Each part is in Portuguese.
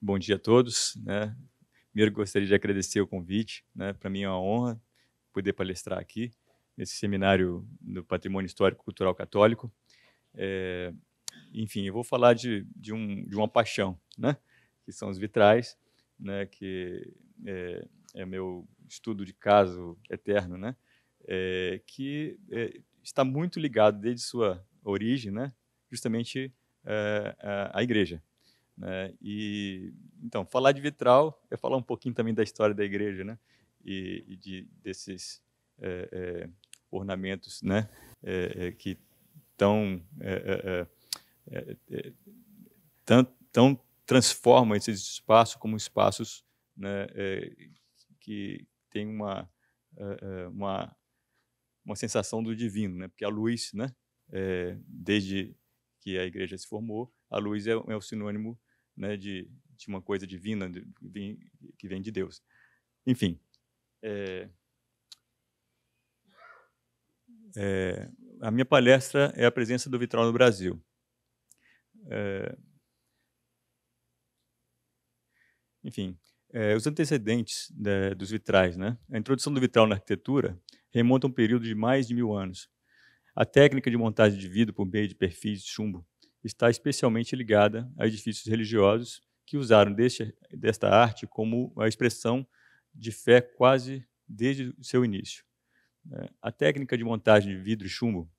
Bom dia a todos, né. Primeiro gostaria de agradecer o convite, né, para mim é uma honra poder palestrar aqui, nesse seminário do Patrimônio Histórico e Cultural Católico. Eh, Enfim, eu vou falar de uma paixão, né, que são os vitrais, né, que é meu estudo de caso eterno, né, está muito ligado desde sua origem, né, justamente, à igreja, né. Então, falar de vitral é falar um pouquinho também da história da igreja, né, desses, eh ornamentos, né, que tão, tão transformam esses espaços como espaços, né, que têm uma sensação do divino, né, porque a luz, né, desde que a igreja se formou, a luz é o sinônimo, né, de uma coisa divina, que vem de Deus. Enfim, eh a minha palestra é a presença do vitral no Brasil. Eh, Enfim, os antecedentes dos vitrais, né, a introdução do vitral na arquitetura remonta a um período de mais de 1000 anos. A técnica de montagem de vidro por meio de perfis de chumbo está especialmente ligada a edifícios religiosos que usaram desta arte como a expressão de fé quase desde o seu início, né. A técnica de montagem de vidro e chumbo,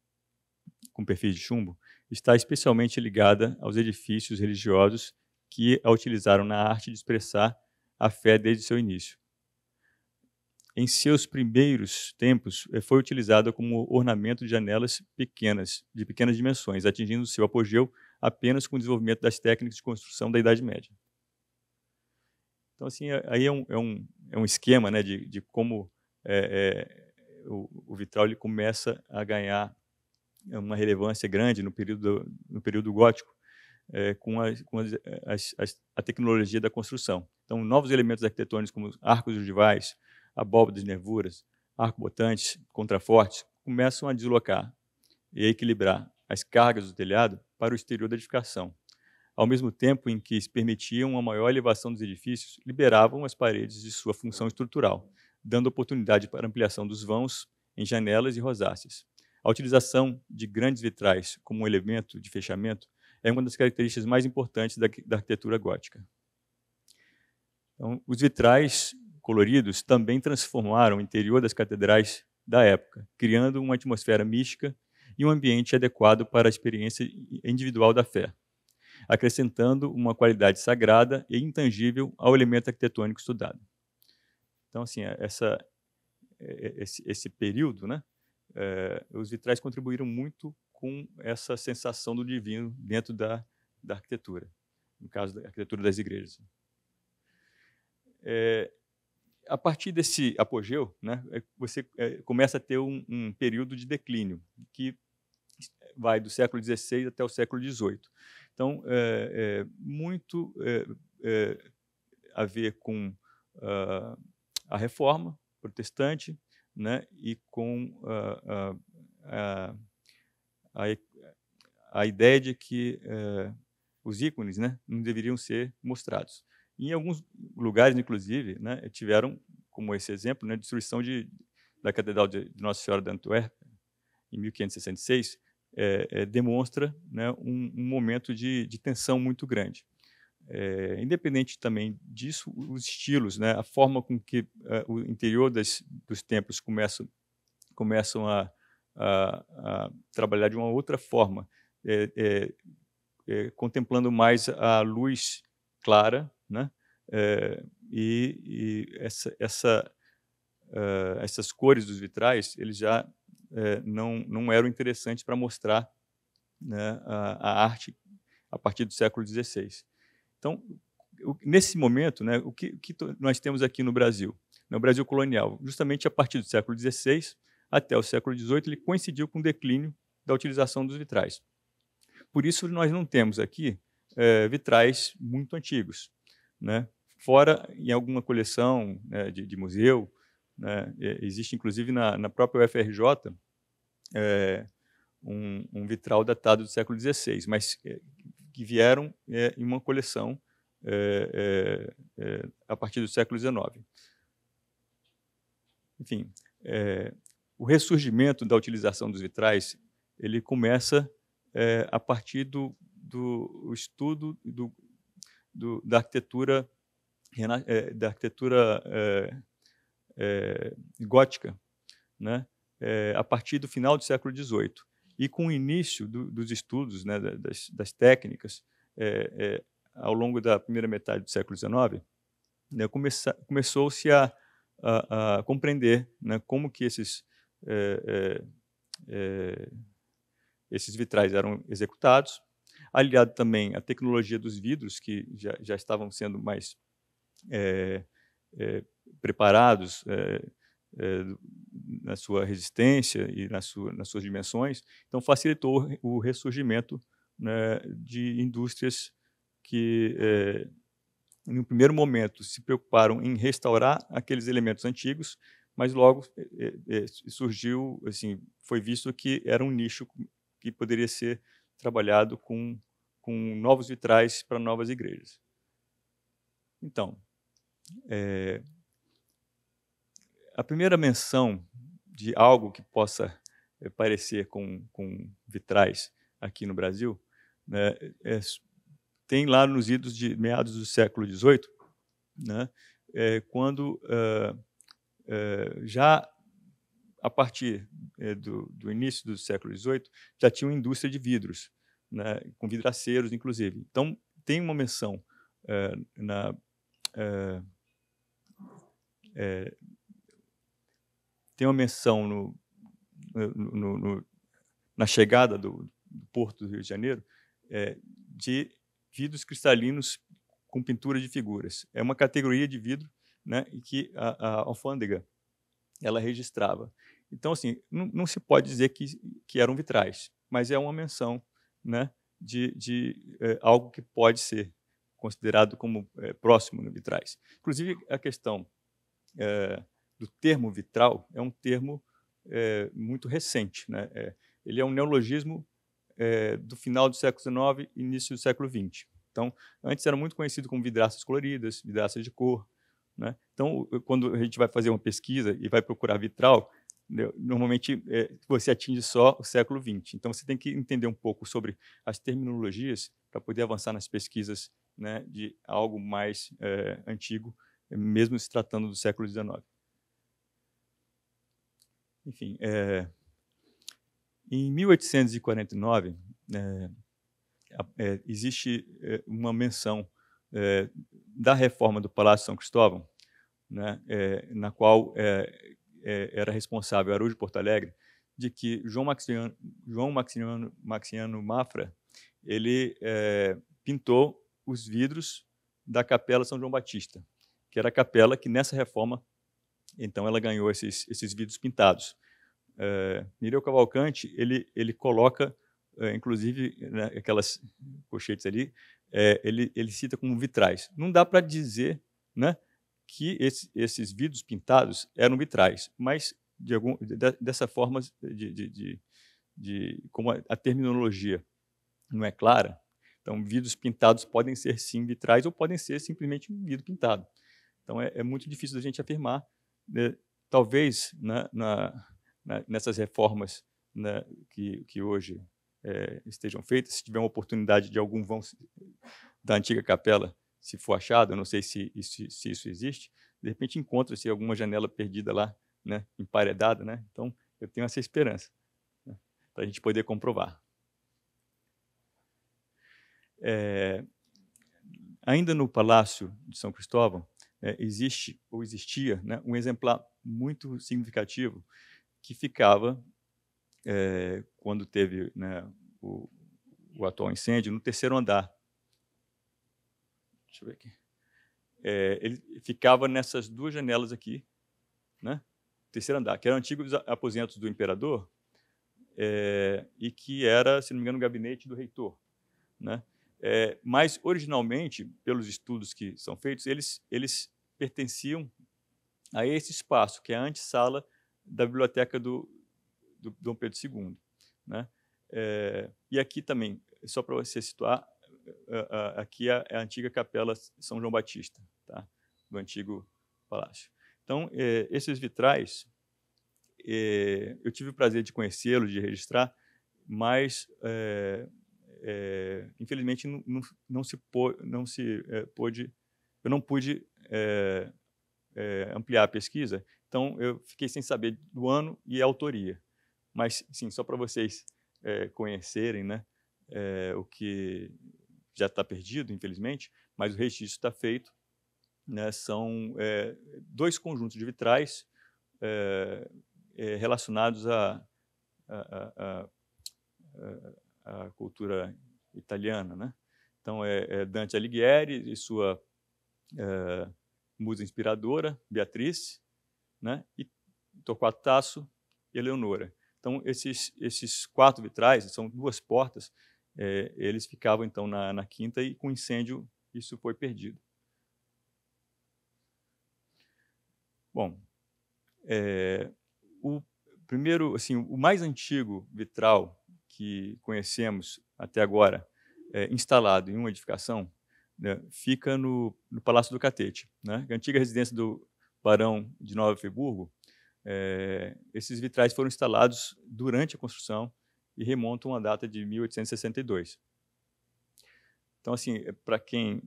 com perfis de chumbo, está especialmente ligada aos edifícios religiosos que a utilizaram na arte de expressar a fé desde seu início. Em seus primeiros tempos, foi utilizada como ornamento de janelas pequenas, de pequenas dimensões, atingindo seu apogeu apenas com o desenvolvimento das técnicas de construção da Idade Média. Então, assim, aí é um esquema, né, de como o vitral ele começa a ganhar uma relevância grande no período gótico, com a tecnologia da construção. Então, novos elementos arquitetônicos como arcos ogivais, abóbadas de nervuras, arco-botantes, contrafortes, começam a deslocar e a equilibrar as cargas do telhado para o exterior da edificação, ao mesmo tempo em que se permitiam uma maior elevação dos edifícios, liberavam as paredes de sua função estrutural, dando oportunidade para ampliação dos vãos em janelas e rosáceas. A utilização de grandes vitrais como um elemento de fechamento é uma das características mais importantes da arquitetura gótica. Então, os vitrais coloridos também transformaram o interior das catedrais da época, criando uma atmosfera mística e um ambiente adequado para a experiência individual da fé, acrescentando uma qualidade sagrada e intangível ao elemento arquitetônico estudado. Então, assim, esse período, né, os vitrais contribuíram muito com essa sensação do divino dentro da arquitetura, no caso da arquitetura das igrejas. A partir desse apogeu, né, você começa a ter um período de declínio, que vai do século XVI até o século XVIII. Então, muito a ver com a reforma protestante, né, e com a, a ideia de que os ícones, né, não deveriam ser mostrados. E em alguns lugares, inclusive, né, tiveram, como esse exemplo, né, a destruição da Catedral de Nossa Senhora de Antuérpia, em 1566, demonstra, né, um momento de tensão muito grande. Independente também disso, os estilos, né, a forma com que o interior dos templos começam a trabalhar de uma outra forma, contemplando mais a luz clara, né, e essas cores dos vitrais, eles já não eram interessantes para mostrar, né, a arte a partir do século XVI. Então, nesse momento, né, o que nós temos aqui no Brasil? No Brasil colonial, justamente a partir do século XVI até o século XVIII, ele coincidiu com o declínio da utilização dos vitrais. Por isso, nós não temos aqui vitrais muito antigos, né? Fora em alguma coleção, né, de museu, né, existe inclusive na própria UFRJ um vitral datado do século XVI, mas que vieram em uma coleção a partir do século XIX. Enfim, o ressurgimento da utilização dos vitrais ele começa a partir do estudo da arquitetura gótica, né? A partir do final do século XVIII. E com o início dos estudos, né, das técnicas, ao longo da primeira metade do século XIX, né, começou-se a compreender, né, como que esses vitrais eram executados, aliado também à tecnologia dos vidros, que já estavam sendo mais preparados na sua resistência e nas suas dimensões. Então, facilitou o ressurgimento, né, de indústrias que, no primeiro momento, se preocuparam em restaurar aqueles elementos antigos, mas logo surgiu, assim, foi visto que era um nicho que poderia ser trabalhado com novos vitrais para novas igrejas. Então, a primeira menção de algo que possa parecer com vitrais aqui no Brasil, né, tem lá nos idos de meados do século XVIII, né, quando já a partir do início do século XVIII já tinha uma indústria de vidros, né, com vidraceiros, inclusive. Então, tem uma menção na chegada do Porto do Rio de Janeiro, de vidros cristalinos com pintura de figuras. É uma categoria de vidro, né, e que a alfândega ela registrava. Então, assim, não se pode dizer que eram vitrais, mas é uma menção, né, de algo que pode ser considerado como próximo de vitrais. Inclusive, a questão do termo vitral é um termo muito recente, né? Ele é um neologismo do final do século XIX e início do século XX. Então, antes era muito conhecido como vidraças coloridas, vidraças de cor, né? Então, quando a gente vai fazer uma pesquisa e vai procurar vitral, normalmente você atinge só o século XX. Então, você tem que entender um pouco sobre as terminologias para poder avançar nas pesquisas, né, de algo mais antigo, mesmo se tratando do século XIX. Enfim, em 1849, existe uma menção da reforma do Palácio São Cristóvão, né, na qual era responsável Araújo Porto Alegre, de que João Maximiano Mafra ele pintou os vidros da Capela São João Batista, que era a capela que nessa reforma então ela ganhou esses vidros pintados. Nereu Cavalcante ele coloca, inclusive, né, aquelas pochetes ali, ele cita como vitrais. Não dá para dizer, né, que esses vidros pintados eram vitrais, mas dessa forma, como a terminologia não é clara, então vidros pintados podem ser sim vitrais ou podem ser simplesmente um vidro pintado. Então é muito difícil da gente afirmar, né, talvez nessas reformas, né, que hoje estejam feitas, se tiver uma oportunidade de algum vão da antiga capela, se for achado, eu não sei se isso existe, de repente encontra-se alguma janela perdida lá, né, emparedada, né? Então eu tenho essa esperança, né, para a gente poder comprovar. Ainda no Palácio de São Cristóvão, existia, né, um exemplar muito significativo que ficava, quando teve, né, o atual incêndio, no terceiro andar. Deixa eu ver aqui. Ele ficava nessas duas janelas aqui, né, terceiro andar, que eram antigos aposentos do imperador, e que era, se não me engano, o gabinete do reitor, né? Mas, originalmente, pelos estudos que são feitos, eles pertenciam a esse espaço, que é a antessala da biblioteca do Dom Pedro II, né? E aqui também, só para você situar, aqui é a antiga Capela São João Batista, tá? Do antigo palácio. Então, esses vitrais, eu tive o prazer de conhecê-los, de registrar, mas, infelizmente, eu não pude ampliar a pesquisa, então eu fiquei sem saber do ano e a autoria. Mas, sim, só para vocês conhecerem, né, o que já está perdido, infelizmente, mas o registro está feito, né, são 2 conjuntos de vitrais relacionados à cultura italiana, né? Então, Dante Alighieri e sua musa inspiradora, Beatriz, né? E Torquato Tasso e Eleonora. Então, esses 4 vitrais, são 2 portas, eles ficavam, então, na quinta e, com incêndio, isso foi perdido. Bom, o primeiro, assim, o mais antigo vitral que conhecemos até agora, instalado em uma edificação, né, fica no Palácio do Catete, né, a antiga residência do barão de Nova Friburgo. Esses vitrais foram instalados durante a construção e remontam à data de 1862. Então, assim, para quem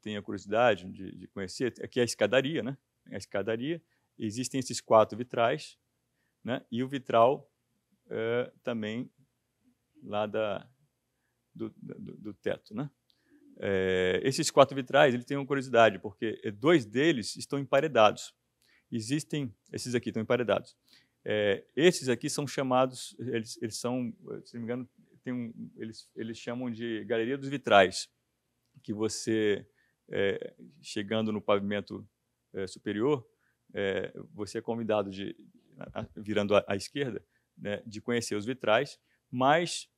tem a curiosidade de conhecer, aqui é a escadaria, né? A escadaria, existem esses 4 vitrais, né? E o vitral também lá do teto, né? Esses 4 vitrais, eles têm uma curiosidade, porque 2 deles estão emparedados. Esses aqui estão emparedados. Esses aqui são chamados, eles são, se não me engano, eles chamam de Galeria dos Vitrais, que você, chegando no pavimento superior, você é convidado, virando à esquerda, né, de conhecer os vitrais, mas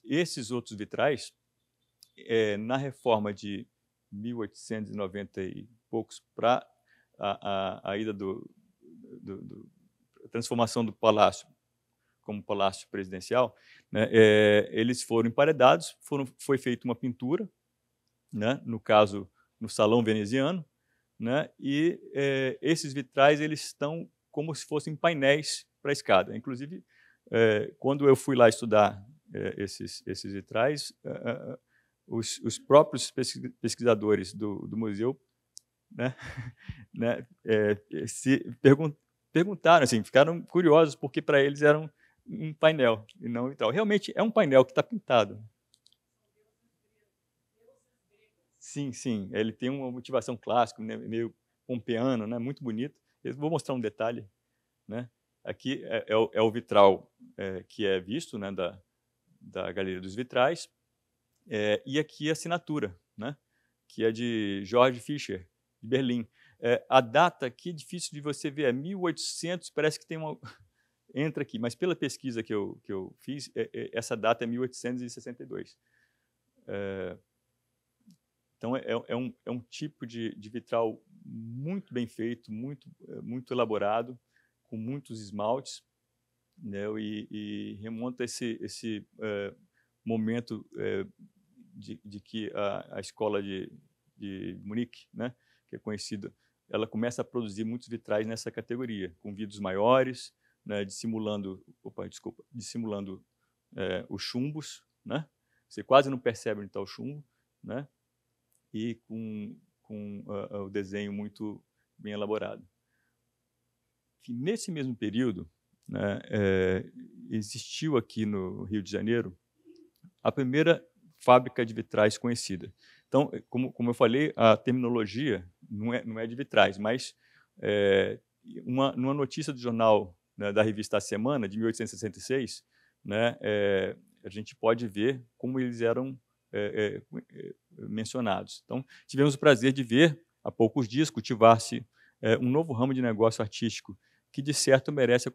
esses outros vitrais, na reforma de 1890 e poucos, para a ida a transformação do palácio como palácio presidencial, né, eles foram emparedados, foi feita uma pintura, né, no caso, no Salão Veneziano, né, e esses vitrais, eles estão como se fossem painéis para a escada. Inclusive, quando eu fui lá estudar esses vitrais, os próprios pesquisadores do museu, né, né, se perguntaram, assim, ficaram curiosos, porque para eles eram um painel e não um vitral. Realmente é um painel que está pintado. Sim, sim, ele tem uma motivação clássica, né, meio pompeano, né, muito bonito. Eu vou mostrar um detalhe, né? Aqui é o vitral que é visto, né, da Galeria dos Vitrais, e aqui a assinatura, né, que é de George Fischer, de Berlim. A data aqui é difícil de você ver, é 1800, parece que tem uma... entra aqui, mas pela pesquisa que eu fiz, essa data é 1862. Então, é um tipo de vitral muito bem feito, muito elaborado, com muitos esmaltes, né, e remonta esse momento de que a escola de Munique, né, que é conhecida, ela começa a produzir muitos vitrais nessa categoria, com vidros maiores, né, dissimulando os chumbos, né? Você quase não percebe onde está o chumbo, né? E com o desenho muito bem elaborado. Nesse mesmo período, né, existiu aqui no Rio de Janeiro a primeira fábrica de vitrais conhecida. Então, como eu falei, a terminologia não é de vitrais, mas numa notícia do jornal, né, da revista A Semana, de 1866, né, a gente pode ver como eles eram mencionados. Então, tivemos o prazer de ver, há poucos dias, cultivar-se um novo ramo de negócio artístico que, de certo, merece a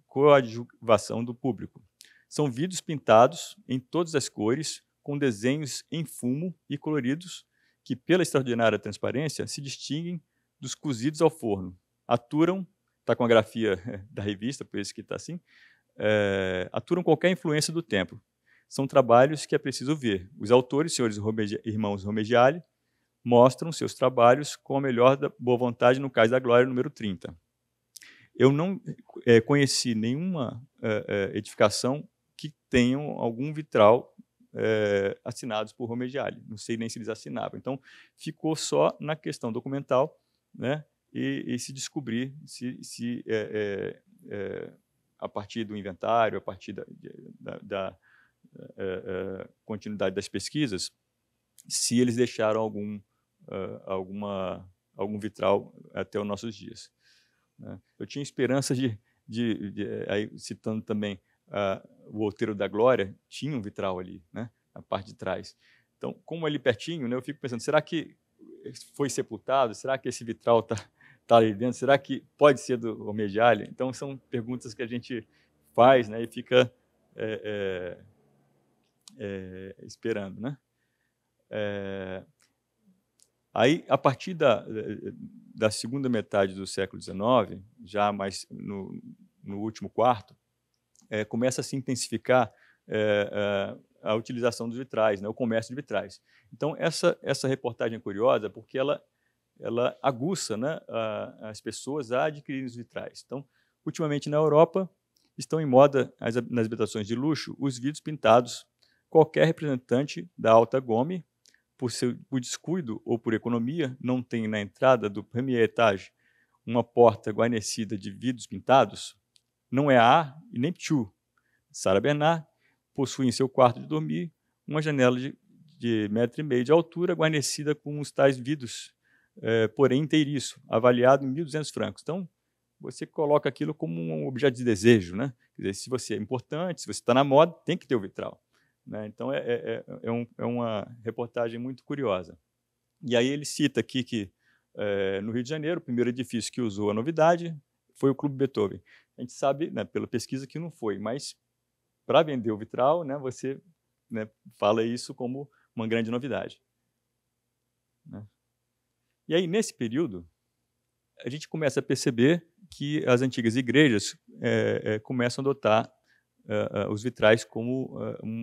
coadjuvação do público. São vidros pintados em todas as cores, com desenhos em fumo e coloridos, que, pela extraordinária transparência, se distinguem dos cozidos ao forno. Aturam, está com a grafia da revista, por isso que está assim, aturam qualquer influência do tempo. são trabalhos que é preciso ver. Os autores, senhores irmãos Romegiali, mostram seus trabalhos com a melhor da boa vontade no Cais da Glória, número 30. Eu não conheci nenhuma edificação que tenham algum vitral assinados por Romegiali. Não sei nem se eles assinavam. Então, ficou só na questão documental, né, e se descobrir se a partir do inventário, a partir da continuidade das pesquisas, se eles deixaram algum vitral até os nossos dias. Né? Eu tinha esperança aí, citando também o Outeiro da Glória, tinha um vitral ali, né, na parte de trás. Então, como ali pertinho, né, eu fico pensando, será que foi sepultado? Será que esse vitral está ali dentro? Será que pode ser do Romegiali? Então, são perguntas que a gente faz, né, e fica esperando, né? Aí, a partir da segunda metade do século XIX, já mais no último quarto, começa a se intensificar a utilização dos vitrais, né, o comércio de vitrais. Então, essa reportagem é curiosa porque ela aguça, né, as pessoas a adquirirem os vitrais. Então, ultimamente na Europa, estão em moda nas habitações de luxo os vidros pintados. Qualquer representante da alta gomme, por descuido ou por economia, não tem na entrada do premier etage uma porta guarnecida de vidros pintados, não é A e nem Pchu. Sarah Bernard possui em seu quarto de dormir uma janela de 1,5 metro de altura, guarnecida com os tais vidros, porém inteiriço, avaliado em 1.200 francos. Então, você coloca aquilo como um objeto de desejo, né? Quer dizer, se você é importante, se você está na moda, tem que ter o vitral. Né? Então, é uma reportagem muito curiosa. E aí ele cita aqui que, no Rio de Janeiro, o primeiro edifício que usou a novidade foi o Clube Beethoven. A gente sabe, né, pela pesquisa, que não foi, mas para vender o vitral, né, você, né, fala isso como uma grande novidade. Né? E aí, nesse período, a gente começa a perceber que as antigas igrejas começam a adotar os vitrais como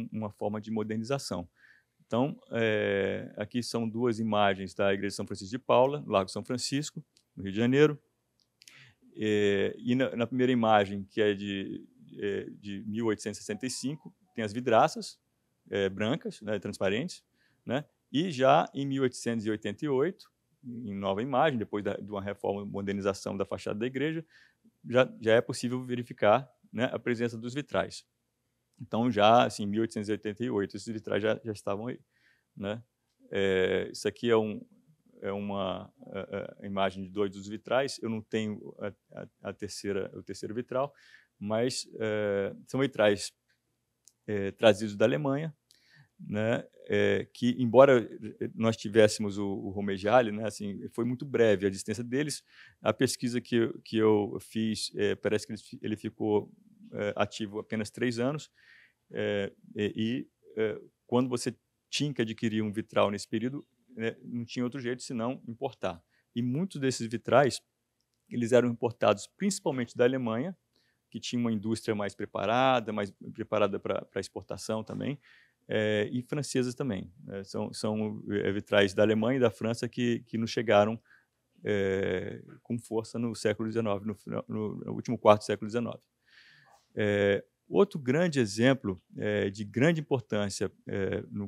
uma forma de modernização. Então, aqui são duas imagens da Igreja de São Francisco de Paula, Largo São Francisco, no Rio de Janeiro. E na primeira imagem, que é de 1865, tem as vidraças brancas, né, transparentes, né? E já em 1888, em nova imagem, depois de uma reforma e modernização da fachada da igreja, já é possível verificar, né, a presença dos vitrais. Então, já assim, em 1888, esses vitrais já estavam aí. Né? Isso aqui é uma imagem de 2 dos vitrais. Eu não tenho o terceiro vitral, mas são vitrais trazidos da Alemanha, né, que, embora nós tivéssemos o Romegiali, né, assim, foi muito breve a distância deles. A pesquisa que eu fiz, parece que ele ficou ativo apenas 3 anos, quando você tinha que adquirir um vitral nesse período, né, não tinha outro jeito senão importar. E muitos desses vitrais eles eram importados principalmente da Alemanha, que tinha uma indústria mais preparada para exportação também, e francesas também. São vitrais da Alemanha e da França que nos chegaram com força no século XIX, no último quarto do século XIX. Outro grande exemplo de grande importância no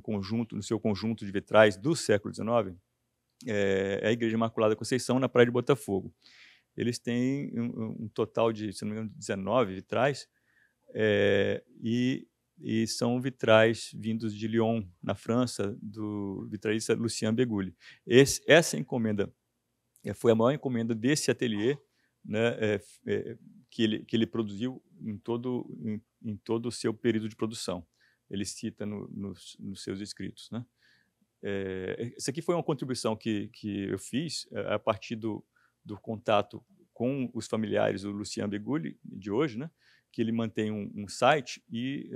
seu conjunto de vitrais do século XIX é a Igreja Imaculada Conceição, na Praia de Botafogo. Eles têm um total de, se não me engano, 19 vitrais, e são vitrais vindos de Lyon, na França, do vitraísta Lucien Begulli. Essa encomenda foi a maior encomenda desse ateliê, né, que ele produziu em todo o seu período de produção. Ele cita nos seus escritos. Né? Isso aqui foi uma contribuição que eu fiz a partir do contato com os familiares do Lucien Begulli, de hoje, né, que ele mantém um site, e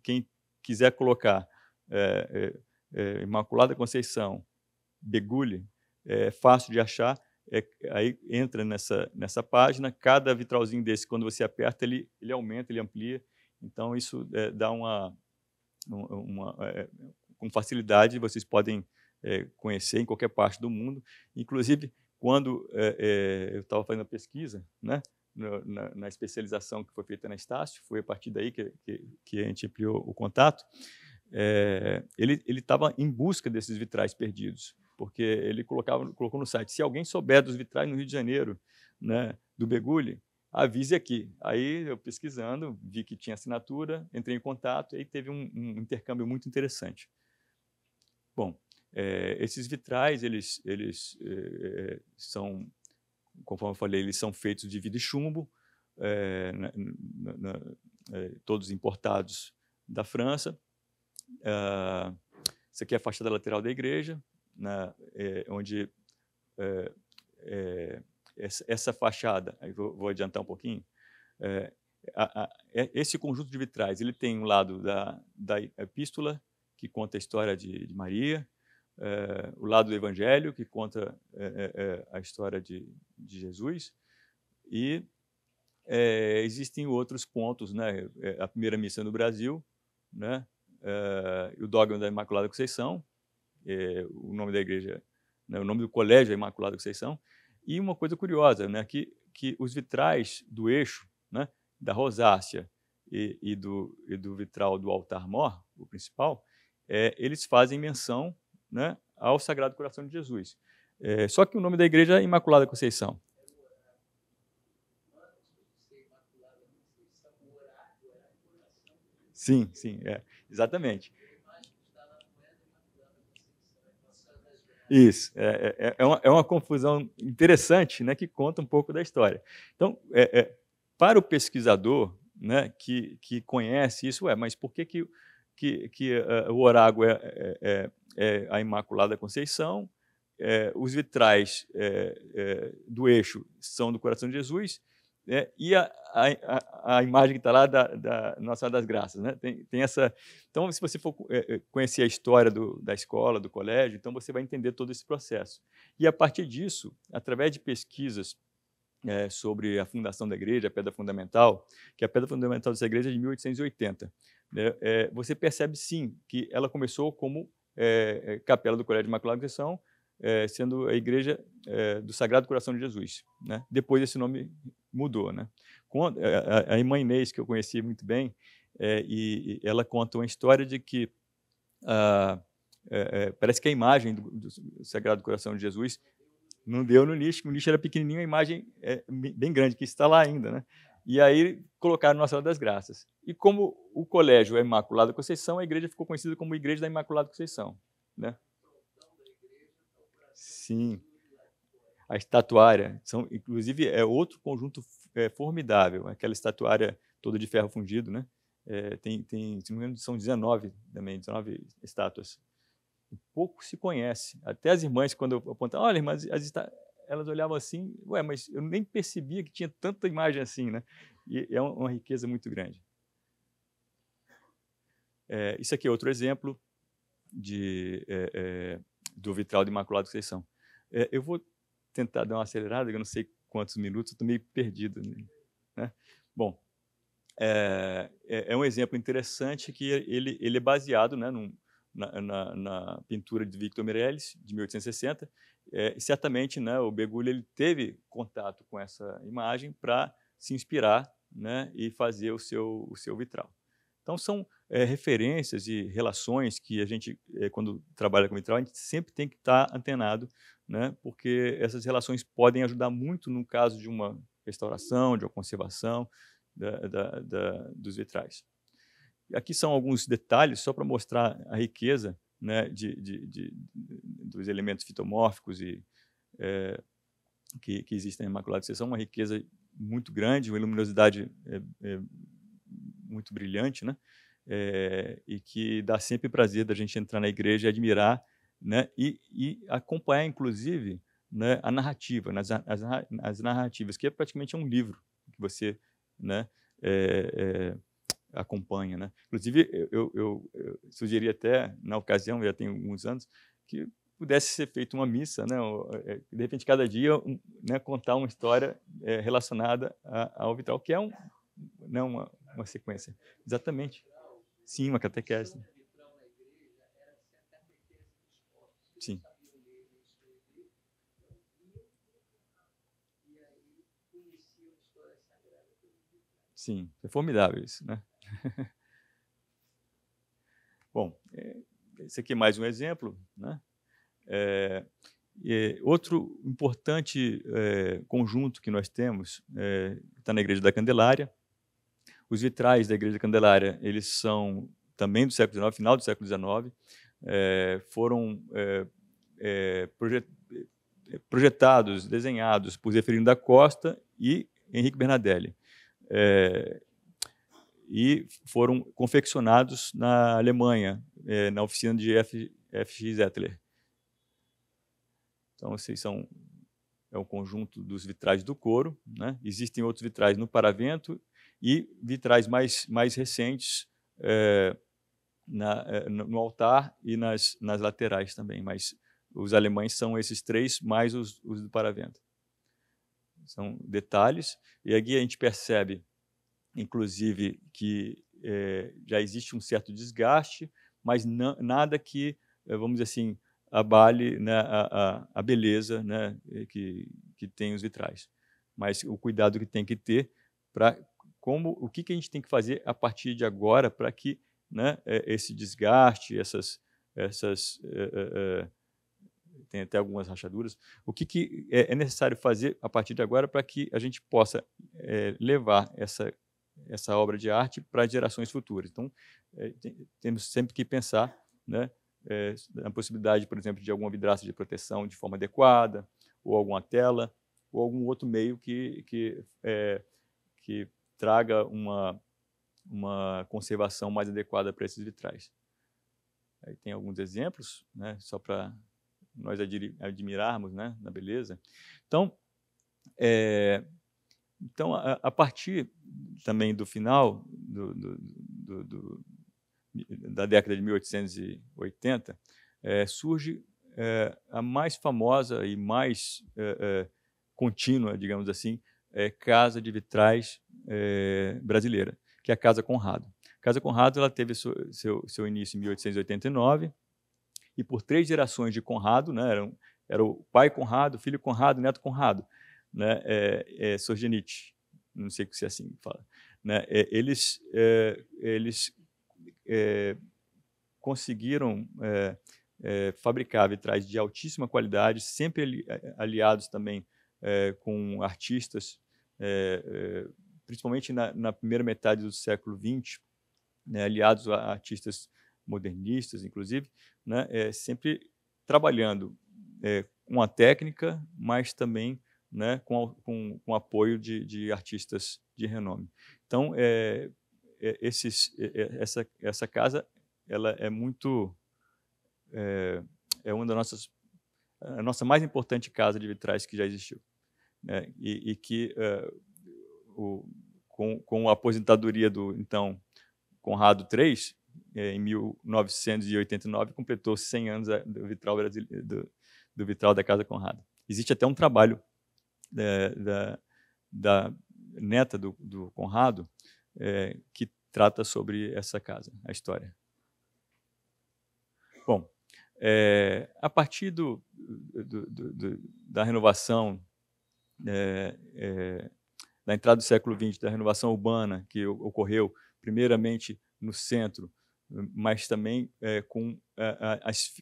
quem quiser colocar Imaculada Conceição Begulli, é fácil de achar. Aí entra nessa página. Cada vitralzinho desse, quando você aperta, ele aumenta, ele amplia, Então, isso dá com facilidade, vocês podem conhecer em qualquer parte do mundo. Inclusive, quando eu estava fazendo a pesquisa, né, na especialização que foi feita na Estácio, foi a partir daí que a gente ampliou o contato, ele estava em busca desses vitrais perdidos, porque ele colocou no site: se alguém souber dos vitrais no Rio de Janeiro, né, do Begulli, avise aqui. Aí, eu pesquisando, vi que tinha assinatura, entrei em contato, e aí teve um intercâmbio muito interessante. Bom, esses vitrais, eles são, conforme eu falei, eles são feitos de vidro e chumbo, todos importados da França. Isso aqui é a fachada lateral da igreja, onde essa fachada, aí vou adiantar um pouquinho, esse conjunto de vitrais, ele tem um lado da epístola, que conta a história de Maria, o lado do Evangelho, que conta a história de Jesus, e existem outros pontos, né? A primeira missa no Brasil, né? O dogma da Imaculada Conceição, o nome da igreja, né? O nome do colégio é Imaculada Conceição, e uma coisa curiosa, né? Que os vitrais do eixo, né, da rosácea e do vitral do altar-mor, o principal, eles fazem menção, né, ao Sagrado Coração de Jesus. Só que o nome da igreja é Imaculada Conceição. Sim, sim, exatamente. Isso, é uma confusão interessante, né, que conta um pouco da história. Então, para o pesquisador, né, que conhece isso, mas por que o orágo é a Imaculada Conceição, os vitrais do eixo são do Coração de Jesus, e a imagem que está lá da Nossa Senhora das Graças, né? Tem essa. Então, se você for conhecer a história da escola, do colégio, então você vai entender todo esse processo. E a partir disso, através de pesquisas sobre a fundação da igreja, a pedra fundamental, que a pedra fundamental dessa igreja é de 1880, né? Você percebe sim que ela começou como capela do Colégio de Imaculada Conceição, sendo a igreja do Sagrado Coração de Jesus, né? Depois esse nome mudou, né? A irmã Inês, que eu conheci muito bem, e ela conta uma história de que parece que a imagem do Sagrado Coração de Jesus não deu no nicho, o nicho era pequenininho, a imagem bem grande, que está lá ainda, né? E aí colocaram Nossa Senhora das Graças. E como o colégio é Imaculada Conceição, a igreja ficou conhecida como Igreja da Imaculada Conceição, né? Sim, a estatuária, inclusive, é outro conjunto formidável, aquela estatuária toda de ferro fundido, né? Se não me engano, são 19 estátuas. Pouco se conhece. Até as irmãs, quando eu apontava, olha, irmãs, elas olhavam assim, mas eu nem percebia que tinha tanta imagem assim, né? E é uma riqueza muito grande. Isso aqui é outro exemplo do vitral de Imaculada Conceição. Eu vou tentar dar uma acelerada, eu não sei quantos minutos, estou meio perdido, né? Bom, é um exemplo interessante que ele é baseado, né, na pintura de Victor Meirelles, de 1860. Certamente, né, o Begulli ele teve contato com essa imagem para se inspirar, né, e fazer o seu vitral. Então, são referências e relações que a gente, quando trabalha com vitral, a gente sempre tem que estar antenado, né, porque essas relações podem ajudar muito no caso de uma restauração, de uma conservação dos vitrais. Aqui são alguns detalhes, só para mostrar a riqueza, né, dos elementos fitomórficos que existem na Imaculada Conceição, uma riqueza muito grande, uma luminosidade muito brilhante, né, e que dá sempre prazer da gente entrar na igreja e admirar, né, e acompanhar, inclusive, né, a narrativa, as narrativas, que praticamente um livro que você, né, acompanha, né? Inclusive, eu sugeri até, na ocasião, já tem alguns anos, que pudesse ser feita uma missa, né? De repente, cada dia, né, contar uma história relacionada ao vitral, que é uma sequência. Exatamente. Sim, uma catequese. Sim. Sim, é formidável isso, né? Bom, esse aqui é mais um exemplo, né? Outro importante conjunto que nós temos está na Igreja da Candelária. Os vitrais da Igreja da Candelária, eles são também do século XIX, final do século XIX, foram projetados, desenhados por Zeferino da Costa e Henrique Bernadelli. E foram confeccionados na Alemanha, na oficina de F.X. Ettler. Então, esses é o conjunto dos vitrais do coro, né? Existem outros vitrais no paravento e vitrais mais recentes no altar e nas laterais também, mas os alemães são esses três, mais os do paravento. São detalhes, e aqui a gente percebe, inclusive, que já existe um certo desgaste, mas nada que, vamos dizer assim, abale, né, a beleza, né, que tem os vitrais. Mas o cuidado que tem que ter para o que a gente tem que fazer a partir de agora para que, né, esse desgaste, tem até algumas rachaduras, o que é necessário fazer a partir de agora para que a gente possa levar essa obra de arte para gerações futuras. Então, temos sempre que pensar, né, na possibilidade, por exemplo, de alguma vidraça de proteção de forma adequada, ou alguma tela, ou algum outro meio que traga uma conservação mais adequada para esses vitrais. Aí tem alguns exemplos, né, só para nós admirarmos, né, na beleza. Então, a partir também do final da década de 1880, surge a mais famosa e mais contínua, digamos assim, casa de vitrais brasileira, que é a Casa Conrado. A Casa Conrado ela teve seu início em 1889 e por 3 gerações de Conrado, né, era o pai Conrado, filho Conrado, neto Conrado, né, Solzhenitsyn, não sei se é assim que fala, né, eles conseguiram fabricar vitrais de altíssima qualidade, sempre aliados também com artistas, principalmente na primeira metade do século XX, né, aliados a artistas modernistas, inclusive, né, sempre trabalhando com a técnica, mas também, né, com apoio de artistas de renome. Então, essa casa ela é muito uma das a nossa mais importante casa de vitrais que já existiu, né, e que com a aposentadoria do então Conrado III, em 1989, completou 100 anos do vitral do vitral da Casa Conrado. Existe até um trabalho da neta do Conrado que trata sobre essa casa, a história. Bom, a partir da renovação, da entrada do século XX, da renovação urbana que ocorreu primeiramente no centro, mas também com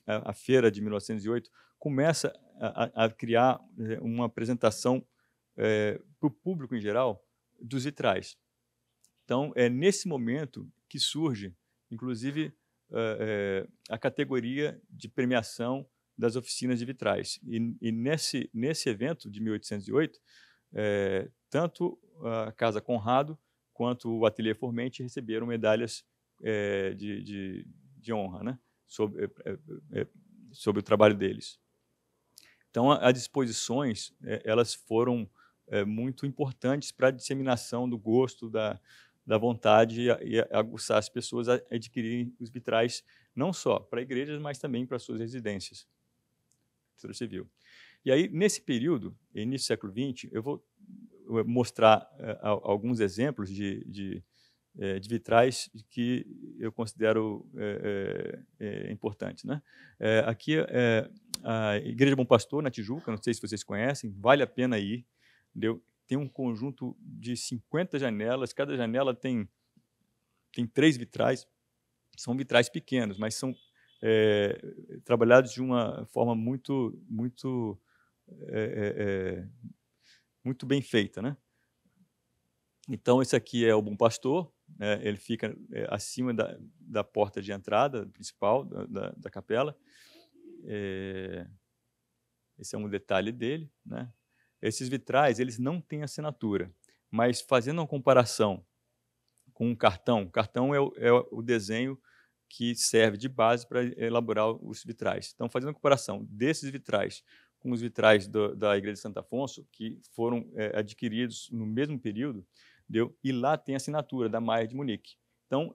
a feira de 1908, começa a criar uma apresentação para o público em geral dos vitrais. Então, é nesse momento que surge, inclusive, a categoria de premiação das oficinas de vitrais. E nesse evento de 1808, tanto a Casa Conrado quanto o Ateliê Formenti receberam medalhas de honra, né, sobre o trabalho deles. Então, as disposições elas foram muito importantes para a disseminação do gosto, da vontade e aguçar as pessoas a adquirirem os vitrais, não só para igrejas, mas também para suas residências. Você viu. E aí, nesse período, início do século XX, eu vou mostrar alguns exemplos de de vitrais que eu considero importantes, né? Aqui a Igreja Bom Pastor, na Tijuca, não sei se vocês conhecem, vale a pena ir. Entendeu? Tem um conjunto de 50 janelas, cada janela tem 3 vitrais, são vitrais pequenos, mas são trabalhados de uma forma muito bem feita, né? Então, esse aqui é o Bom Pastor, né? Ele fica acima da porta de entrada principal da capela. Esse é um detalhe dele, né? Esses vitrais, eles não têm assinatura, mas fazendo uma comparação com um cartão é o desenho que serve de base para elaborar os vitrais. Então, fazendo a comparação desses vitrais com os vitrais da Igreja de Santo Afonso, que foram adquiridos no mesmo período, e lá tem a assinatura da Maier de Munique. Então,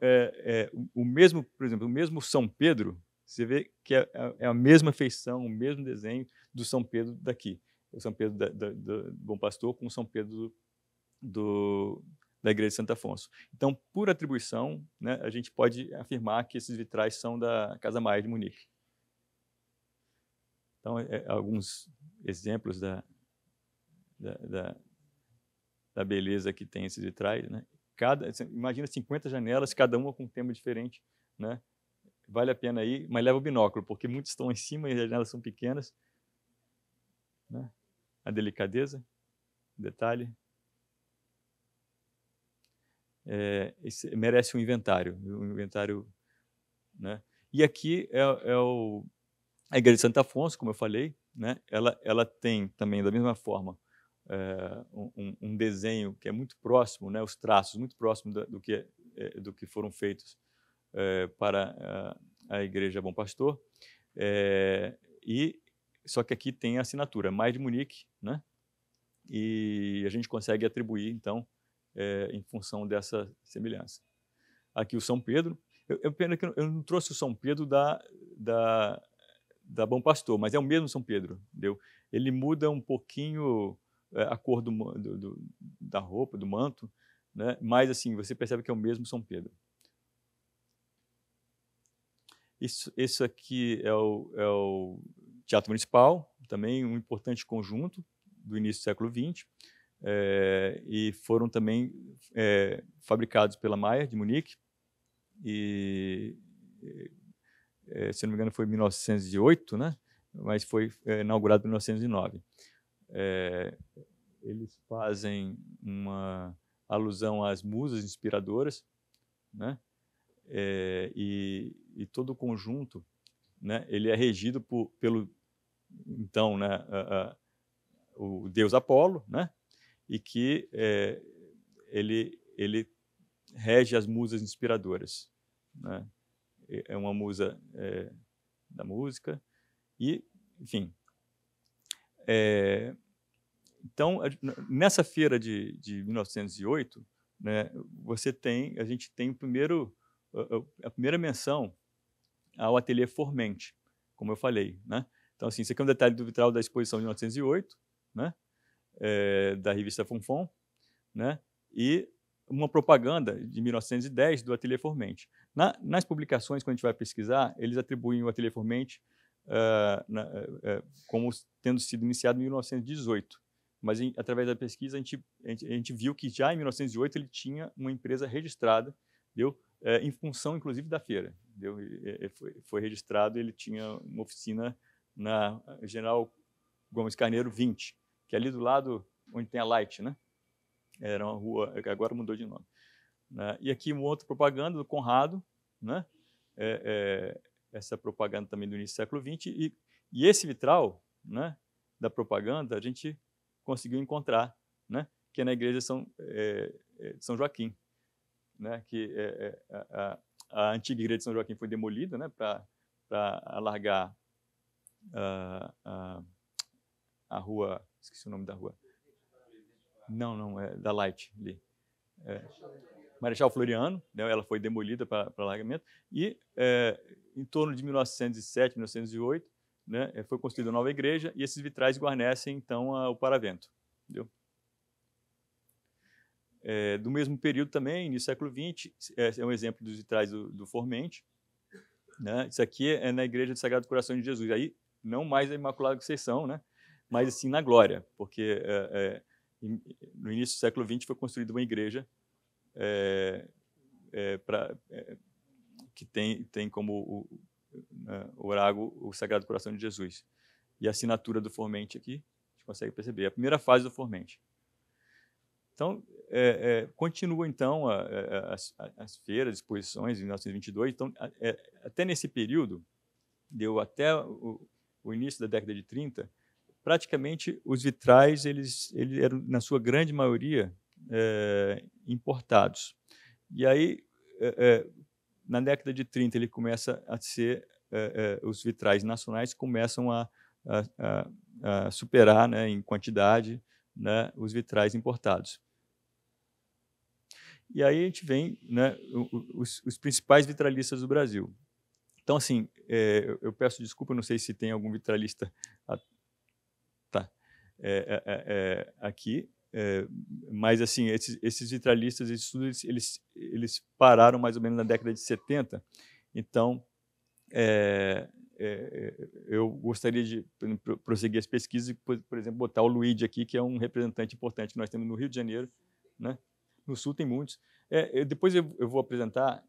o mesmo, por exemplo, o mesmo São Pedro, você vê que é a mesma feição, o mesmo desenho do São Pedro daqui. O São Pedro do Bom Pastor com o São Pedro da Igreja de Santo Afonso. Então, por atribuição, né, a gente pode afirmar que esses vitrais são da Casa Maier de Munique. Então, alguns exemplos da beleza que tem esses vitrais, né? Imagina 50 janelas, cada uma com um tema diferente, né? Vale a pena ir, mas leva o binóculo, porque muitos estão em cima e as janelas são pequenas, né? A delicadeza, detalhe. Merece um inventário, né? E aqui a Igreja de Santo Afonso, como eu falei, né? Ela tem também, da mesma forma, um desenho que é muito próximo, né? Os traços muito próximos do que foram feitos para a Igreja Bom Pastor, só que aqui tem a assinatura Maier de Munique, né? E a gente consegue atribuir, então, em função dessa semelhança. Aqui o São Pedro. Pena que eu não trouxe o São Pedro da Bom Pastor, mas é o mesmo São Pedro, entendeu? Ele muda um pouquinho a cor da roupa, do manto, né? Mas assim, você percebe que é o mesmo São Pedro. Isso aqui é o Teatro Municipal, também um importante conjunto do início do século XX, e foram também fabricados pela Maier de Munique, e se não me engano foi em 1908, né? Mas foi inaugurado em 1909. Eles fazem uma alusão às musas inspiradoras, né? E todo o conjunto, né? Ele é regido pelo então, né? O deus Apolo, né? E que ele rege as musas inspiradoras, né? É uma musa da música e, enfim. Então, nessa feira de 1908, né, a gente tem a primeira menção ao ateliê Formente, como eu falei, né? Então, assim, isso aqui é um detalhe do vitral da exposição de 1908, né? Da revista Fonfon, né? E uma propaganda de 1910 do Ateliê Formente. Nas publicações, quando a gente vai pesquisar, eles atribuem o Ateliê Formente como tendo sido iniciado em 1918. Mas, através da pesquisa, a gente viu que já em 1908 ele tinha uma empresa registrada, em função, inclusive, da feira. Foi registrado, ele tinha uma oficina na General Gomes Carneiro 20, que é ali do lado onde tem a Light, né? Era uma rua, agora mudou de nome. Né? E aqui uma outra propaganda do Conrado, né? Essa propaganda também do início do século XX, e esse vitral, né, da propaganda a gente conseguiu encontrar, né, que é na igreja de São Joaquim, né, que a antiga igreja de São Joaquim foi demolida, né, para alargar a rua, esqueci o nome da rua. Não, é da Light ali. Marechal Floriano, né, ela foi demolida para alargamento, e em torno de 1907, 1908, né, foi construída uma nova igreja, e esses vitrais guarnecem, então, o paravento. Entendeu? Do mesmo período também, no século XX, é um exemplo dos vitrais do Formente. Né? Isso aqui é na Igreja do Sagrado Coração de Jesus. Aí, não mais a Imaculada Conceição, né? Mas assim na Glória, porque no início do século XX foi construída uma igreja que tem como oráculo o Sagrado Coração de Jesus. E a assinatura do Formente aqui, a gente consegue perceber, é a primeira fase do Formente. Então, continua, então, as feiras, exposições em 1922. Então, até nesse período, deu até o início da década de 30, praticamente os vitrais eles eram, na sua grande maioria, importados. E aí, na década de 30, ele começa a ser, os vitrais nacionais começam a superar, né, em quantidade, né, os vitrais importados. E aí a gente vem, né, os principais vitralistas do Brasil. Então, assim, eu peço desculpa, não sei se tem algum vitralista aqui, mas, assim, esses vitralistas, eles pararam mais ou menos na década de 70. Então, eu gostaria de prosseguir as pesquisas e, por exemplo, botar o Luigi aqui, que é um representante importante que nós temos no Rio de Janeiro, né? No Sul tem muitos. Depois eu vou apresentar.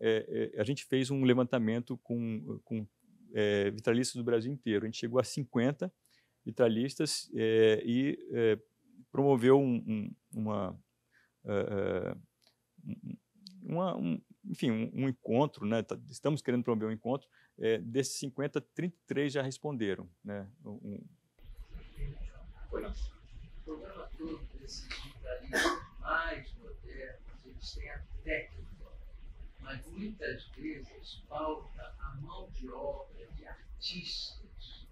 A gente fez um levantamento com vitralistas do Brasil inteiro. A gente chegou a 50 vitralistas e promoveu enfim, um encontro, né? Estamos querendo promover um encontro. Desses 50, 33 já responderam, né? O problema todo desses vitralistas mais modernos, eles têm a técnica, mas muitas vezes falta a mão de obra de artistas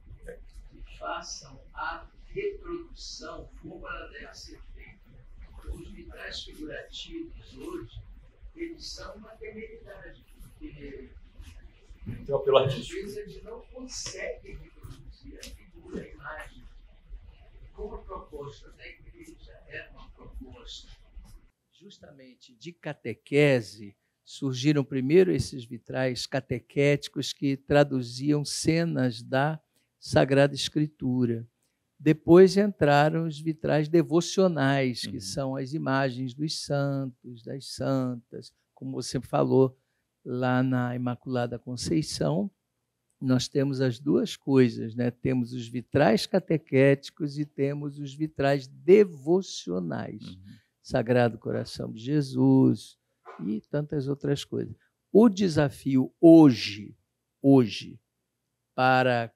que façam a reprodução como ela deve ser feita. Os vitrais figurativos hoje, eles são uma temeridade, porque então, pelo às vezes eles não conseguem reproduzir a figura, a imagem. Como a proposta da igreja é uma proposta justamente de catequese, surgiram primeiro esses vitrais catequéticos que traduziam cenas da Sagrada Escritura. Depois entraram os vitrais devocionais, que são as imagens dos santos, das santas, como você falou lá na Imaculada Conceição. Nós temos as duas coisas, né? Temos os vitrais catequéticos e temos os vitrais devocionais. Sagrado Coração de Jesus e tantas outras coisas. O desafio hoje, para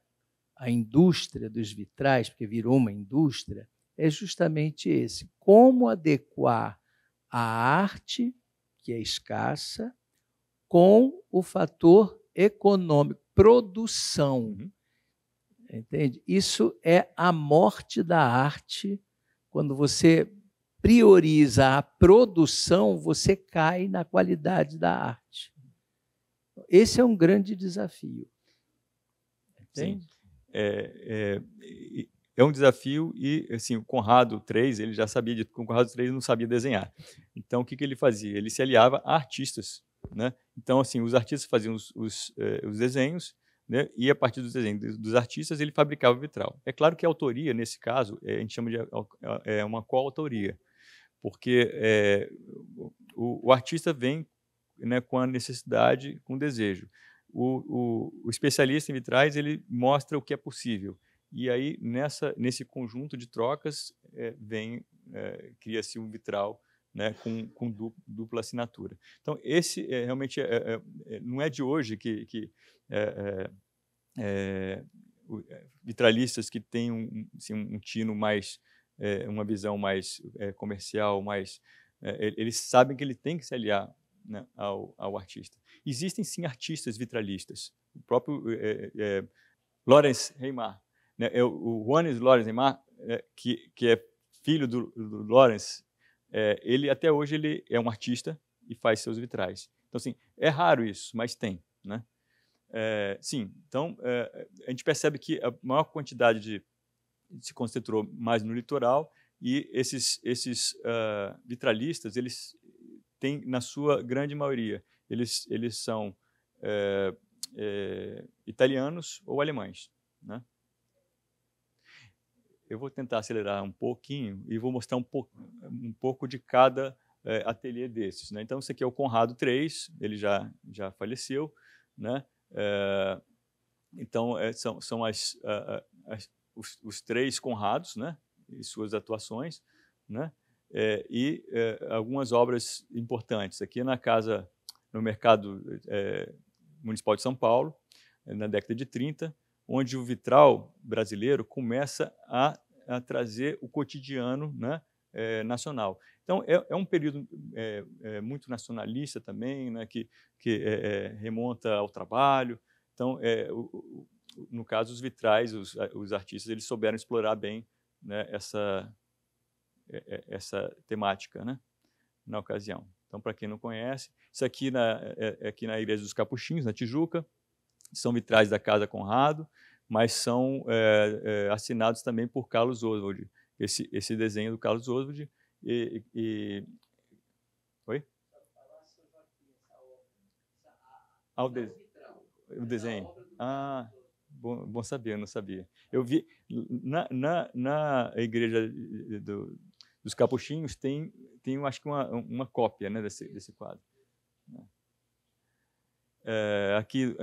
a indústria dos vitrais, porque virou uma indústria, é justamente esse. Como adequar a arte, que é escassa, com o fator econômico, produção. Entende? Isso é a morte da arte. Quando você prioriza a produção, você cai na qualidade da arte. Esse é um grande desafio. Entende? Sim. É um desafio e, assim, o Conrado III, ele já sabia disso, porque o Conrado III não sabia desenhar. Então, o que ele fazia? Ele se aliava a artistas, né? Então, assim, os artistas faziam os desenhos, né? E a partir dos desenhos dos artistas ele fabricava o vitral. É claro que a autoria, nesse caso, a gente chama de uma coautoria, porque o artista vem, né, com a necessidade, com o desejo. O especialista em vitrais, ele mostra o que é possível. E aí, nesse conjunto de trocas, cria-se um vitral, né, com dupla assinatura. Então, esse realmente não é de hoje que vitralistas que têm assim, um tino mais, uma visão mais comercial, mais, eles sabem que ele tem que se aliar, né, ao artista. Existem, sim, artistas vitralistas. O próprio Lawrence Reimar, né, o Johannes Lawrence Reimar, que é filho do Lawrence, ele até hoje ele é um artista e faz seus vitrais. Então, assim, é raro isso, mas tem, né? Sim, então a gente percebe que a maior quantidade se concentrou mais no litoral E esses vitralistas, eles têm, na sua grande maioria, eles são italianos ou alemães, né? Eu vou tentar acelerar um pouquinho e vou mostrar um pouco de cada ateliê desses, né? Então, esse aqui é o Conrado III, ele já faleceu, né? Então, são os três Conrados, né? E suas atuações, né? Algumas obras importantes. Aqui no mercado municipal de São Paulo, na década de 30, onde o vitral brasileiro começa a trazer o cotidiano, né, nacional. Então, é um período muito nacionalista também, né, que remonta ao trabalho. Então, no caso, os vitrais, os artistas, eles souberam explorar bem, né, essa temática, né, na ocasião. Então, para quem não conhece, isso aqui aqui na Igreja dos Capuchinhos, na Tijuca, são vitrais da Casa Conrado, mas são assinados também por Carlos Oswald. Esse desenho do Carlos Oswald. Oi? O desenho. Ah, bom saber, eu não sabia. Eu vi na Igreja dos Capuchinhos tem acho que uma cópia, né, desse quadro. Aqui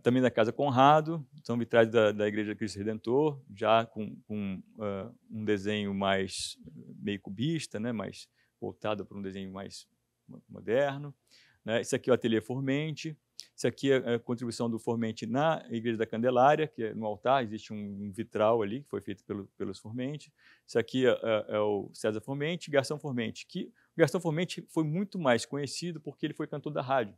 também da Casa Conrado, são vitrais da Igreja Cristo Redentor, já com um desenho mais meio cubista, né, mais voltado para um desenho mais moderno, né? Esse aqui é o Ateliê Formente. Isso aqui é a contribuição do Formente na Igreja da Candelária, que no altar existe um vitral ali, que foi feito pelos Formente. Isso aqui é o César Formente, Gastão Formente, que o Gastão Formente foi muito mais conhecido porque ele foi cantor da rádio,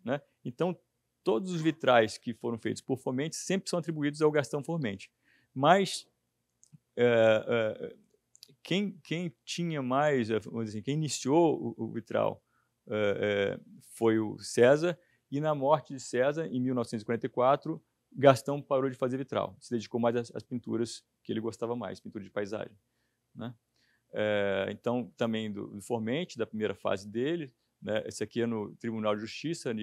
né? Então, todos os vitrais que foram feitos por Formente sempre são atribuídos ao Gastão Formente. Mas quem tinha mais, vamos dizer assim, quem iniciou o vitral foi o César, e na morte de César, em 1944, Gastão parou de fazer vitral, se dedicou mais às pinturas que ele gostava mais, pintura de paisagem, né? Então, também do Formente, da primeira fase dele, né? Esse aqui é no Tribunal de Justiça,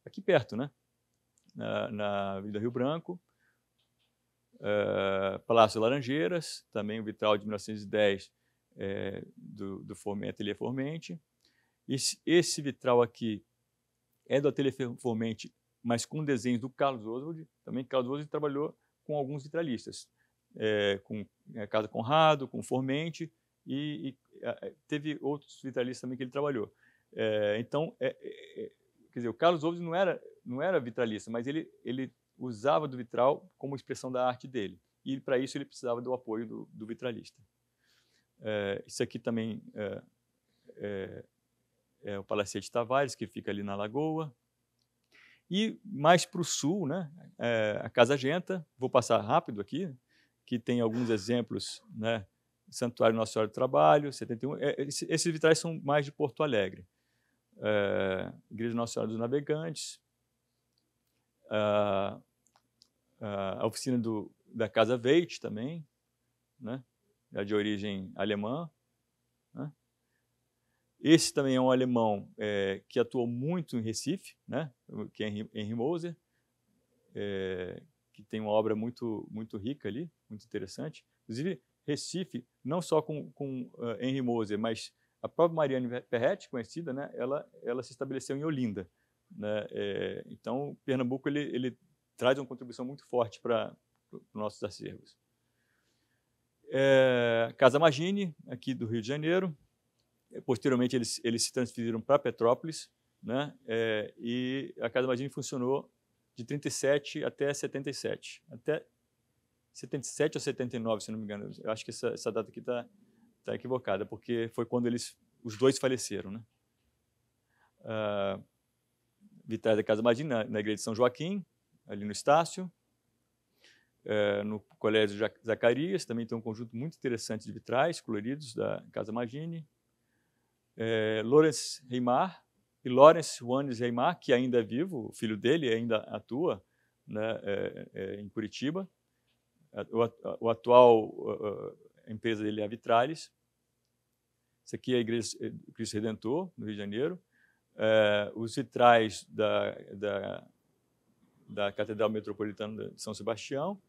aqui perto, né? Na Avenida Rio Branco. Palácio Laranjeiras, também o vitral de 1910 do Formente, Ateliê Formente. Esse vitral aqui é do Ateliê Formente, mas com desenhos do Carlos Oswald. Também Carlos Oswald trabalhou com alguns vitralistas, com a Casa Conrado, com Formente, e teve outros vitralistas também que ele trabalhou. Então, quer dizer, o Carlos Oswald não era vitralista, mas ele usava do vitral como expressão da arte dele. E, para isso, ele precisava do apoio do vitralista. Isso aqui também é o Palacete Tavares, que fica ali na Lagoa. E mais para o sul, né, a Casa Genta, vou passar rápido aqui, que tem alguns exemplos, né, Santuário Nossa Senhora do Trabalho, 71. Esses vitrais são mais de Porto Alegre. Igreja Nossa Senhora dos Navegantes, a oficina da Casa Veit também, né, já de origem alemã, né? Esse também é um alemão que atuou muito em Recife, né, que é Henry Moser, que tem uma obra muito, muito rica ali, muito interessante. Inclusive, Recife, não só com Henry Moser, mas a própria Mariane Perretti, conhecida, né, ela se estabeleceu em Olinda, né? Então, Pernambuco ele traz uma contribuição muito forte para os nossos acervos. Casa Magini, aqui do Rio de Janeiro. Posteriormente, eles se transferiram para Petrópolis, né? E a Casa Magini funcionou de 37 até 77. Até 77 ou 79, se não me engano. Eu acho que essa data aqui está equivocada, porque foi quando os dois faleceram, né? Vitrais da Casa Magini, na Igreja de São Joaquim, ali no Estácio. No Colégio Zacarias, também tem um conjunto muito interessante de vitrais coloridos da Casa Magini. Lawrence Reimar e Lawrence Wanes Reimar, que ainda é vivo, o filho dele ainda atua, né, em Curitiba. O atual a empresa dele é a Vitralis. Isso aqui é a Igreja Cristo Redentor, no Rio de Janeiro. Os vitrais da Catedral Metropolitana de São Sebastião,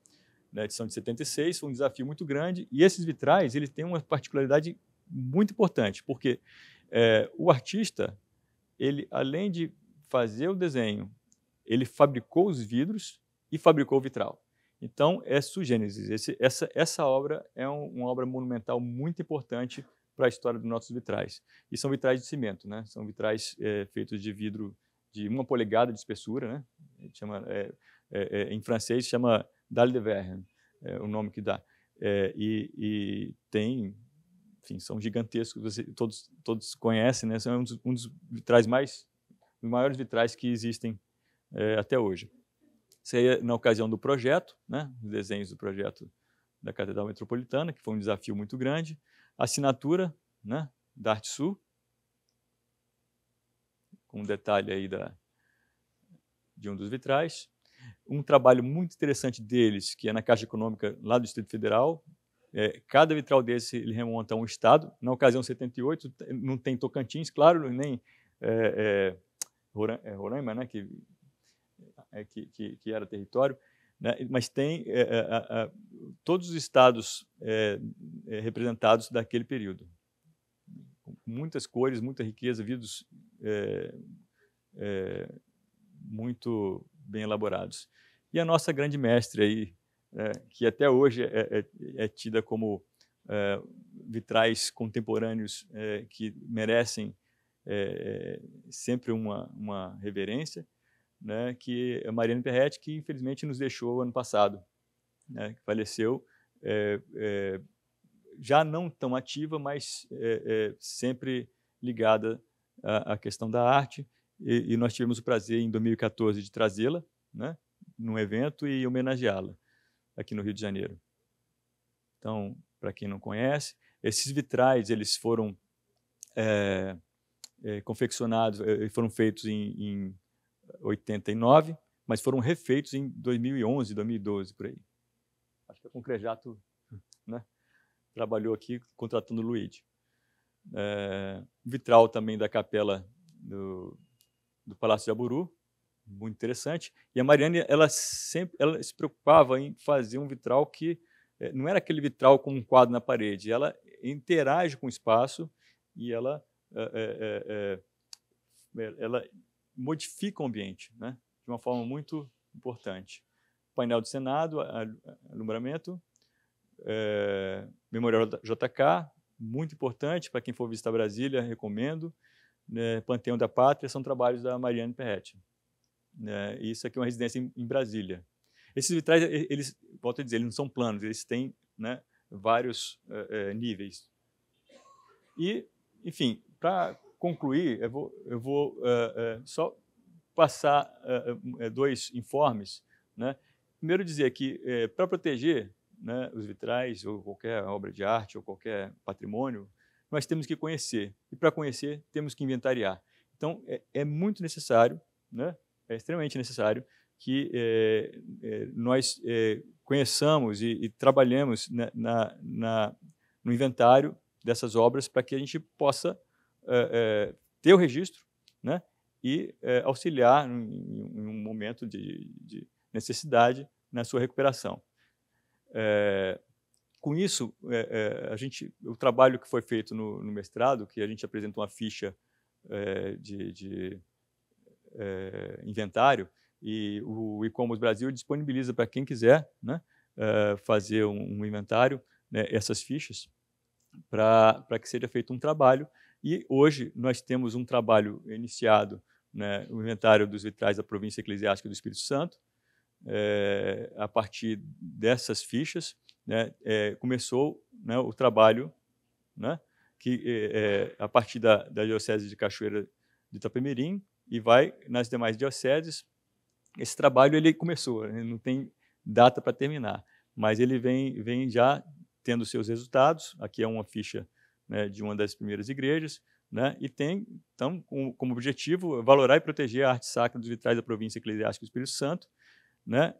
na edição de 76, foi um desafio muito grande. E esses vitrais eles têm uma particularidade muito importante, porque o artista, ele, além de fazer o desenho, ele fabricou os vidros e fabricou o vitral. Então, é sui generis. Essa obra é uma obra monumental muito importante para a história dos nossos vitrais. E são vitrais de cimento, né? São vitrais feitos de vidro de 1 polegada de espessura, né? Em francês chama dalle de verre, o nome que dá. E tem, enfim, são gigantescos, todos conhecem, né? São um dos vitrais os maiores vitrais que existem até hoje. Isso aí é na ocasião do projeto, né? Os desenhos do projeto da Catedral Metropolitana, que foi um desafio muito grande. A assinatura, né, da Artesul, com um detalhe aí de um dos vitrais. Um trabalho muito interessante deles, que é na Caixa Econômica lá do Distrito Federal. Cada vitral desse ele remonta a um estado. Na ocasião 78, não tem Tocantins, claro, nem Roraima, né, que era território, né, mas tem todos os estados representados daquele período. Muitas cores, muita riqueza, vidros muito bem elaborados. E a nossa grande mestre aí, que até hoje é tida como vitrais contemporâneos que merecem sempre uma reverência, né, que é a Mariane Perretti, que infelizmente nos deixou ano passado, né, que faleceu, já não tão ativa, mas sempre ligada à questão da arte, e nós tivemos o prazer, em 2014, de trazê-la, né, num evento e homenageá-la aqui no Rio de Janeiro. Então, para quem não conhece, esses vitrais eles foram confeccionados, foram feitos em 89, mas foram refeitos em 2011, 2012, por aí. Acho que a Concrejato, né, trabalhou aqui contratando o Luigi. Vitral também da capela do Palácio de Aburu, muito interessante. E a Mariane, ela se preocupava em fazer um vitral que não era aquele vitral com um quadro na parede, ela interage com o espaço e ela modifica o ambiente, né, de uma forma muito importante. Painel do Senado, alumbramento, Memorial JK, muito importante, para quem for visitar Brasília, recomendo. Panteão da Pátria, são trabalhos da Mariane Perretti. Isso aqui é uma residência em Brasília. Esses vitrais, eles, volto a dizer, eles não são planos, eles têm, né, vários níveis. E, enfim, para concluir, eu vou só passar 2 informes, né? Primeiro, dizer que, para proteger, né, os vitrais, ou qualquer obra de arte, ou qualquer patrimônio, nós temos que conhecer. E, para conhecer, temos que inventariar. Então, é muito necessário, né, é extremamente necessário que nós conheçamos e trabalhemos no inventário dessas obras, para que a gente possa ter o registro, né, e auxiliar em um momento de necessidade na sua recuperação. Com isso, o trabalho que foi feito no mestrado, que a gente apresentou uma ficha de inventário, e o E-Commerce Brasil disponibiliza para quem quiser, né, fazer um inventário, né, essas fichas, para que seja feito um trabalho. E hoje nós temos um trabalho iniciado, né, o inventário dos vitrais da província eclesiástica do Espírito Santo. A partir dessas fichas, né, começou, né, o trabalho, né, que a partir da Diocese de Cachoeira de Itapemirim e vai nas demais dioceses. Esse trabalho ele começou, ele não tem data para terminar, mas ele vem já tendo seus resultados. Aqui é uma ficha, né, de uma das primeiras igrejas, né, e tem, então, como objetivo, valorar e proteger a arte sacra dos vitrais da província eclesiástica do Espírito Santo, né?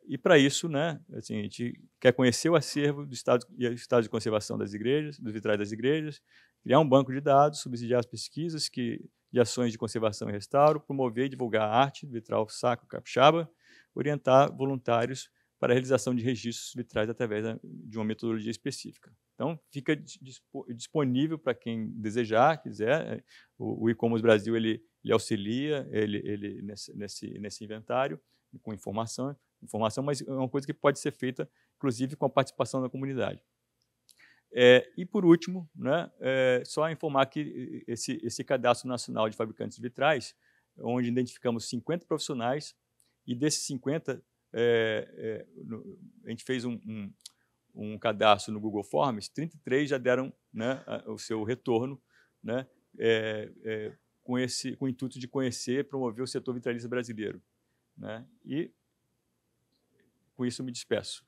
E para isso, né, assim, a gente quer conhecer o acervo do estado e o estado de conservação das igrejas, dos vitrais das igrejas, criar um banco de dados, subsidiar as pesquisas de ações de conservação e restauro, promover e divulgar a arte do vitral sacro capixaba, orientar voluntários para a realização de registros vitrais através de uma metodologia específica. Então, fica disponível para quem desejar, quiser. O e-commerce Brasil ele auxilia nesse inventário com informação, mas é uma coisa que pode ser feita, inclusive, com a participação da comunidade. E, por último, né, só informar que esse cadastro nacional de fabricantes de vitrais, onde identificamos 50 profissionais, e desses 50, a gente fez um cadastro no Google Forms, 33 já deram, né, o seu retorno, né, com o intuito de conhecer e promover o setor vitralista brasileiro, né? E com isso eu me despeço.